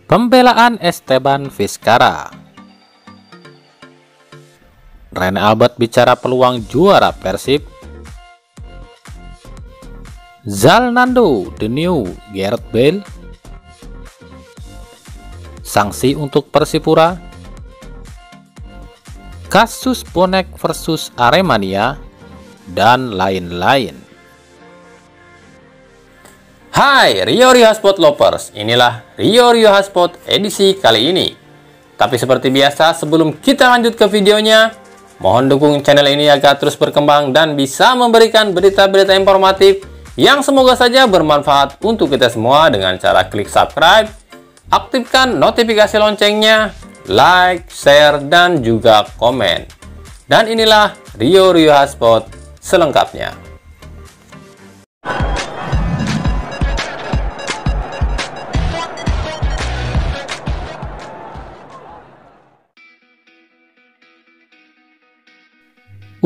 Pembelaan Esteban Vizcarra. Rene Albert bicara peluang juara Persib. Zalnando, the new Gareth Bale. Sanksi untuk Persipura. Kasus bonek versus Aremania, dan lain-lain. Hai Rio Hotspot Lovers, inilah Rio Hotspot edisi kali ini. Tapi seperti biasa, sebelum kita lanjut ke videonya, mohon dukung channel ini agar terus berkembang dan bisa memberikan berita-berita informatif yang semoga saja bermanfaat untuk kita semua dengan cara klik subscribe, aktifkan notifikasi loncengnya, like, share, dan juga komen. Dan inilah Rio Hotspot selengkapnya.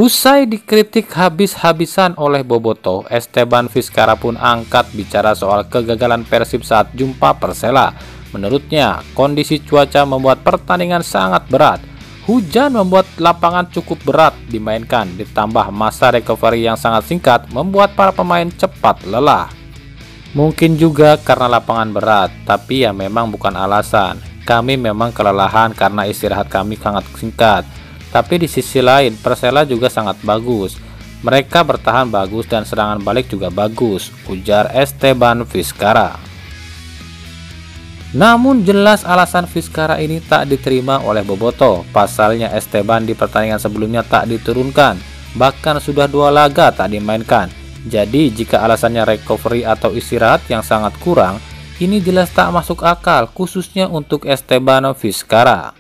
Usai dikritik habis-habisan oleh Bobotoh, Esteban Vizcarra pun angkat bicara soal kegagalan Persib saat jumpa Persela. Menurutnya, kondisi cuaca membuat pertandingan sangat berat. Hujan membuat lapangan cukup berat dimainkan, ditambah masa recovery yang sangat singkat membuat para pemain cepat lelah. Mungkin juga karena lapangan berat, tapi ya memang bukan alasan. Kami memang kelelahan karena istirahat kami sangat singkat. Tapi di sisi lain, Persela juga sangat bagus. Mereka bertahan bagus dan serangan balik juga bagus, ujar Esteban Vizcarra. Namun jelas alasan Vizcarra ini tak diterima oleh Bobotoh. Pasalnya Esteban di pertandingan sebelumnya tak diturunkan, bahkan sudah 2 laga tak dimainkan. Jadi jika alasannya recovery atau istirahat yang sangat kurang, ini jelas tak masuk akal, khususnya untuk Esteban Vizcarra.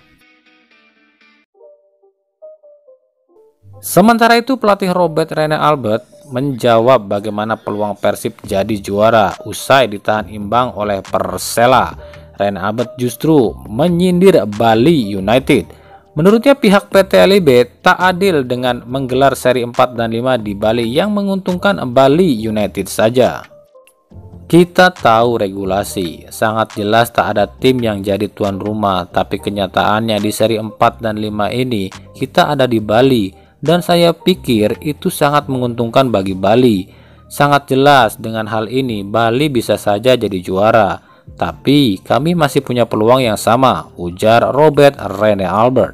Sementara itu pelatih Robert Rene Albert menjawab bagaimana peluang Persib jadi juara usai ditahan imbang oleh Persela. Rene Albert justru menyindir Bali United. Menurutnya pihak PT LIB tak adil dengan menggelar seri 4 dan 5 di Bali yang menguntungkan Bali United saja. Kita tahu regulasi, sangat jelas tak ada tim yang jadi tuan rumah, tapi kenyataannya di seri 4 dan 5 ini kita ada di Bali. Dan saya pikir itu sangat menguntungkan bagi Bali. Sangat jelas dengan hal ini Bali bisa saja jadi juara. Tapi kami masih punya peluang yang sama, ujar Robert Rene Albert.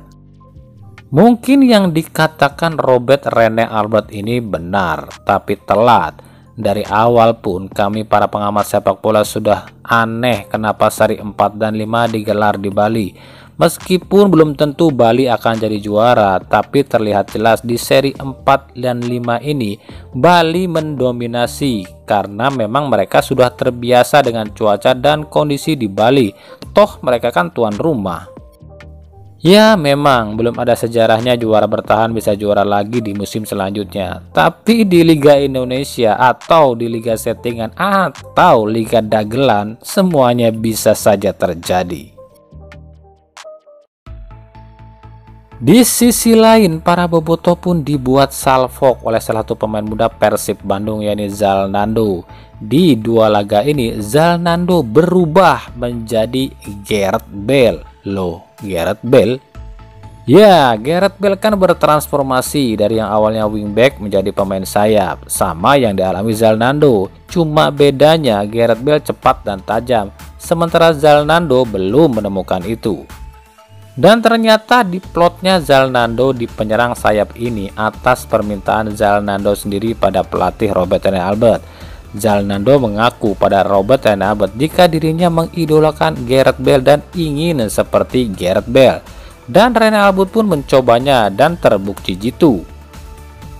Mungkin yang dikatakan Robert Rene Albert ini benar, tapi telat. Dari awal pun kami para pengamat sepak bola sudah aneh kenapa seri 4 dan 5 digelar di Bali. Meskipun belum tentu Bali akan jadi juara, tapi terlihat jelas di seri 4 dan 5 ini Bali mendominasi karena memang mereka sudah terbiasa dengan cuaca dan kondisi di Bali. Toh mereka kan tuan rumah. Ya memang belum ada sejarahnya juara bertahan bisa juara lagi di musim selanjutnya. Tapi di Liga Indonesia atau di Liga Settingan atau Liga Dagelan semuanya bisa saja terjadi. Di sisi lain, para Bobotoh pun dibuat salfok oleh salah satu pemain muda Persib Bandung, yakni Zalnando. Di 2 laga ini, Zalnando berubah menjadi Gareth Bale. Loh, Gareth Bale? Ya, Gareth Bale kan bertransformasi dari yang awalnya wingback menjadi pemain sayap, sama yang dialami Zalnando. Cuma bedanya Gareth Bale cepat dan tajam, sementara Zalnando belum menemukan itu. Dan ternyata di plotnya Zalnando di penyerang sayap ini atas permintaan Zalnando sendiri pada pelatih Robert Rene Albert. Zalnando mengaku pada Robert Rene Albert jika dirinya mengidolakan Gareth Bale dan ingin seperti Gareth Bale. Dan Rene Albert pun mencobanya dan terbukti jitu.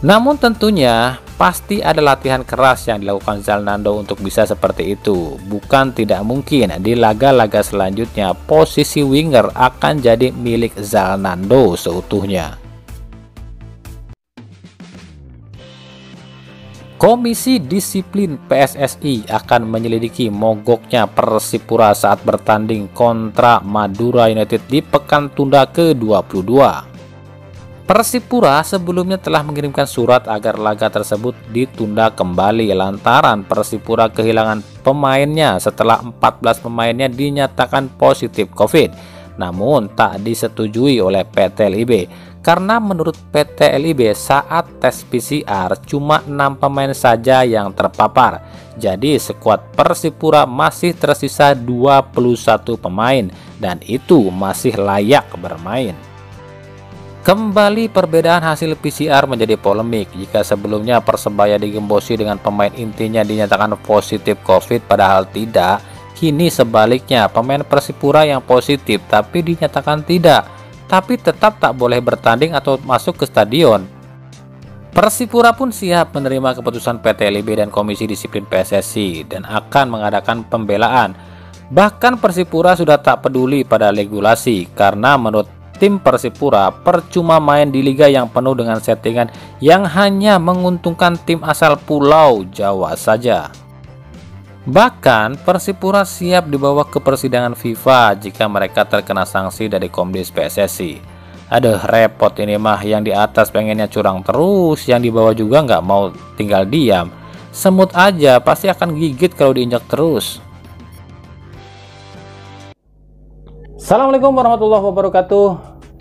Namun tentunya pasti ada latihan keras yang dilakukan Zalnando untuk bisa seperti itu. Bukan tidak mungkin di laga-laga selanjutnya posisi winger akan jadi milik Zalnando seutuhnya. Komisi Disiplin PSSI akan menyelidiki mogoknya Persipura saat bertanding kontra Madura United di pekan tunda ke-22. Persipura sebelumnya telah mengirimkan surat agar laga tersebut ditunda kembali lantaran Persipura kehilangan pemainnya setelah 14 pemainnya dinyatakan positif COVID. Namun tak disetujui oleh PT LIB karena menurut PT LIB saat tes PCR cuma 6 pemain saja yang terpapar. Jadi skuad Persipura masih tersisa 21 pemain dan itu masih layak bermain. Kembali perbedaan hasil PCR menjadi polemik jika sebelumnya Persebaya digembosi dengan pemain intinya dinyatakan positif COVID padahal tidak. Kini sebaliknya pemain Persipura yang positif tapi dinyatakan tidak, tapi tetap tak boleh bertanding atau masuk ke stadion. Persipura pun siap menerima keputusan PT LIB dan Komisi Disiplin PSSI dan akan mengadakan pembelaan. Bahkan Persipura sudah tak peduli pada regulasi karena menurut tim Persipura percuma main di liga yang penuh dengan settingan yang hanya menguntungkan tim asal Pulau Jawa saja. Bahkan Persipura siap dibawa ke persidangan FIFA jika mereka terkena sanksi dari Komdis PSSI. Aduh, repot ini mah, yang di atas pengennya curang terus, yang di bawah juga nggak mau tinggal diam. Semut aja pasti akan gigit kalau diinjak terus. Assalamualaikum warahmatullahi wabarakatuh.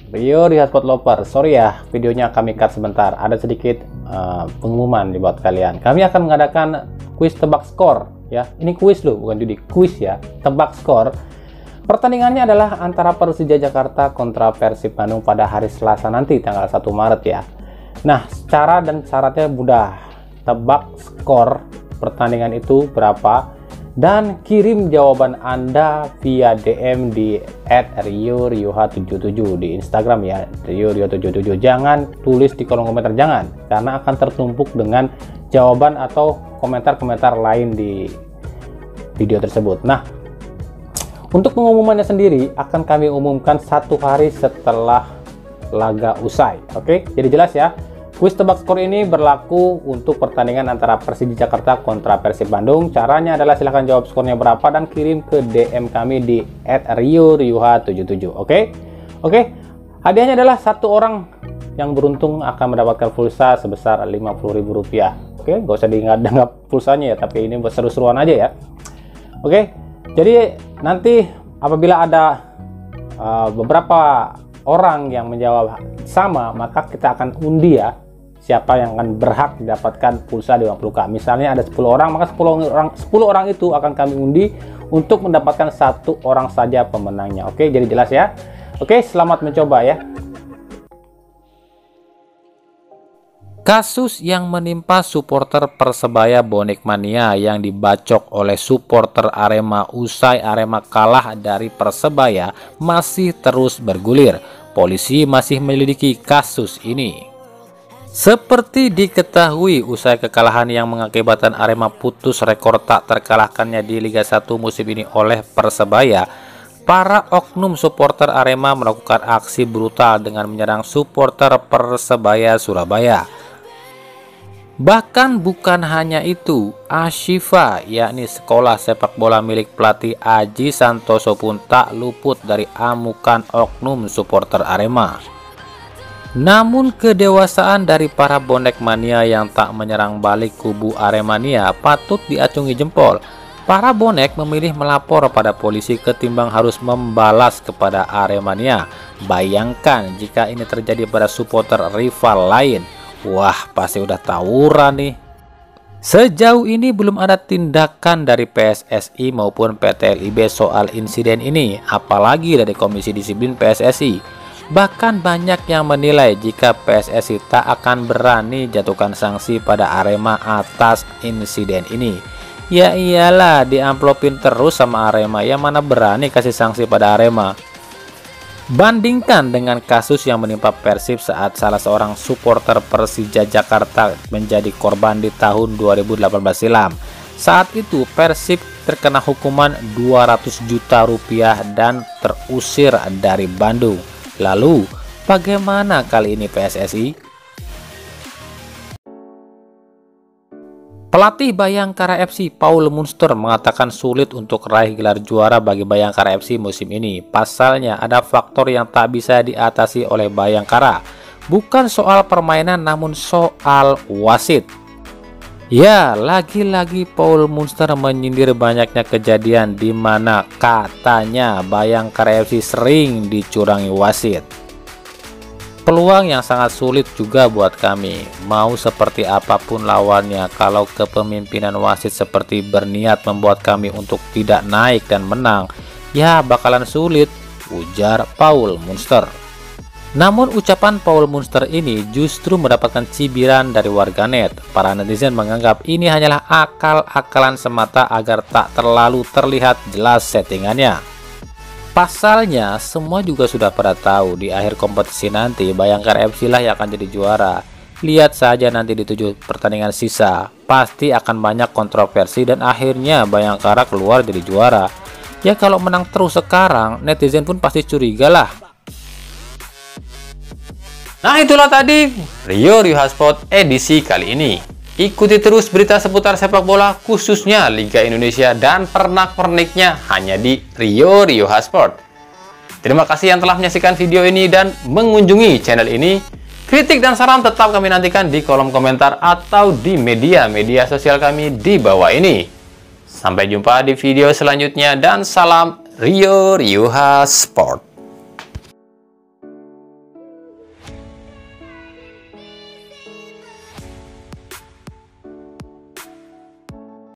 Rio di Hotspot Lover. Sorry ya, videonya kami cut sebentar. Ada sedikit pengumuman buat kalian. Kami akan mengadakan kuis tebak skor ya. Ini kuis loh, bukan judi, kuis ya. Tebak skor. Pertandingannya adalah antara Persija Jakarta kontra Persib Bandung pada hari Selasa nanti tanggal 1 Maret ya. Nah, cara dan syaratnya mudah. Tebak skor pertandingan itu berapa dan kirim jawaban Anda via DM di @rioryuha77 di Instagram ya, rioryuha77. Jangan tulis di kolom komentar, jangan, karena akan tertumpuk dengan jawaban atau komentar-komentar lain di video tersebut. Nah, untuk pengumumannya sendiri akan kami umumkan 1 hari setelah laga usai. Oke, jadi jelas ya. Kuis tebak skor ini berlaku untuk pertandingan antara Persija Jakarta kontra Persib Bandung. Caranya adalah silahkan jawab skornya berapa dan kirim ke DM kami di @rioryuha77. Oke? Hadiahnya adalah 1 orang yang beruntung akan mendapatkan pulsa sebesar Rp50.000. Oke, gak usah dianggap pulsanya ya, tapi ini buat seru-seruan aja ya. Oke, jadi nanti apabila ada beberapa orang yang menjawab sama, maka kita akan undi ya, siapa yang akan berhak mendapatkan pulsa 50k. Misalnya ada 10 orang, maka 10 orang itu akan kami undi untuk mendapatkan 1 orang saja pemenangnya. Oke, jadi jelas ya. Oke, selamat mencoba ya. Kasus yang menimpa supporter Persebaya Bonek Mania yang dibacok oleh supporter Arema usai Arema kalah dari Persebaya masih terus bergulir. Polisi masih menyelidiki kasus ini. Seperti diketahui, usai kekalahan yang mengakibatkan Arema putus rekor tak terkalahkannya di Liga 1 musim ini oleh Persebaya, para oknum supporter Arema melakukan aksi brutal dengan menyerang supporter Persebaya Surabaya. Bahkan bukan hanya itu, Ashifa, yakni sekolah sepak bola milik pelatih Aji Santoso pun tak luput dari amukan oknum supporter Arema. Namun kedewasaan dari para bonek mania yang tak menyerang balik kubu Aremania patut diacungi jempol. Para bonek memilih melapor pada polisi ketimbang harus membalas kepada Aremania. Bayangkan jika ini terjadi pada supporter rival lain. Wah, pasti udah tawuran nih. Sejauh ini belum ada tindakan dari PSSI maupun PT LIB soal insiden ini, apalagi dari Komisi Disiplin PSSI. Bahkan banyak yang menilai jika PSSI tak akan berani jatuhkan sanksi pada Arema atas insiden ini. Ya iyalah, diamplopin terus sama Arema, yang mana berani kasih sanksi pada Arema. Bandingkan dengan kasus yang menimpa Persib saat salah seorang supporter Persija Jakarta menjadi korban di tahun 2018 silam. Saat itu Persib terkena hukuman 200 juta rupiah dan terusir dari Bandung. Lalu bagaimana kali ini PSSI? Pelatih Bayangkara FC Paul Munster mengatakan sulit untuk raih gelar juara bagi Bayangkara FC musim ini. Pasalnya ada faktor yang tak bisa diatasi oleh Bayangkara. Bukan soal permainan namun soal wasit. Ya, lagi-lagi Paul Munster menyindir banyaknya kejadian di mana katanya Bayangkara FC sering dicurangi wasit. Peluang yang sangat sulit juga buat kami. Mau seperti apapun lawannya, kalau kepemimpinan wasit seperti berniat membuat kami untuk tidak naik dan menang, ya bakalan sulit, ujar Paul Munster. Namun ucapan Paul Munster ini justru mendapatkan cibiran dari warganet. Para netizen menganggap ini hanyalah akal-akalan semata agar tak terlalu terlihat jelas settingannya. Pasalnya, semua juga sudah pada tahu di akhir kompetisi nanti Bayangkara FC lah yang akan jadi juara. Lihat saja nanti di 7 pertandingan sisa, pasti akan banyak kontroversi dan akhirnya Bayangkara keluar jadi juara. Ya kalau menang terus sekarang, netizen pun pasti curiga lah. Nah itulah tadi Rio Sport edisi kali ini. Ikuti terus berita seputar sepak bola khususnya Liga Indonesia dan pernak-perniknya hanya di Rio Sport. Terima kasih yang telah menyaksikan video ini dan mengunjungi channel ini. Kritik dan saran tetap kami nantikan di kolom komentar atau di media sosial kami di bawah ini. Sampai jumpa di video selanjutnya dan salam Rio Sport.